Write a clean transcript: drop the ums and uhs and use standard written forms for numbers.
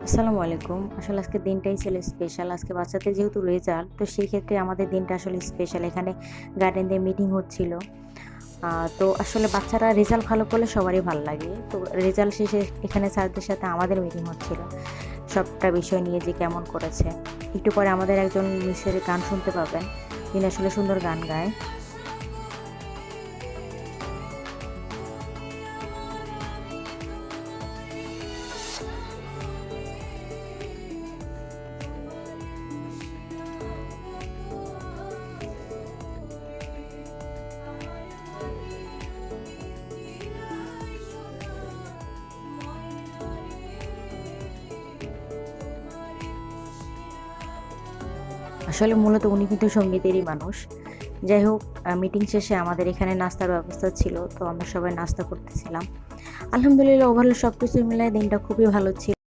আসসালামু আলাইকুম। আসলে আজকের দিনটাই ছিল স্পেশাল। আজকে বাচ্চাদের যেহেতু রেজাল্ট, তো সেই ক্ষেত্রে আমাদের দিনটা আসলে স্পেশাল। এখানে গার্ডিয়ানদের মিটিং হচ্ছিল। আ তো আসলে বাচ্চারা রেজাল্ট ভালো করলে সবারই ভাল লাগে। তো রেজাল্ট শেষে এখানে স্যারদের সাথে আমাদের মিটিং হচ্ছিল। সবটা বিষয় নিয়ে যে কেমন করেছে। একটু পরে আমাদের একজন মিসের গান শুনতে পাবেন। তিনি আসলে সুন্দর গান গায়। আসলে মূলত উনি কিন্তু সঙ্গীতেরই মানুষ। যাই হোক মিটিং শেষে আমাদের এখানে নাস্তার ব্যবস্থা ছিল। তো আমরা সবাই নাস্তা করতেছিলাম। আলহামদুলিল্লাহ ওভারঅল সবকিছু মিলায় দিনটা খুবই ভালো ছিল।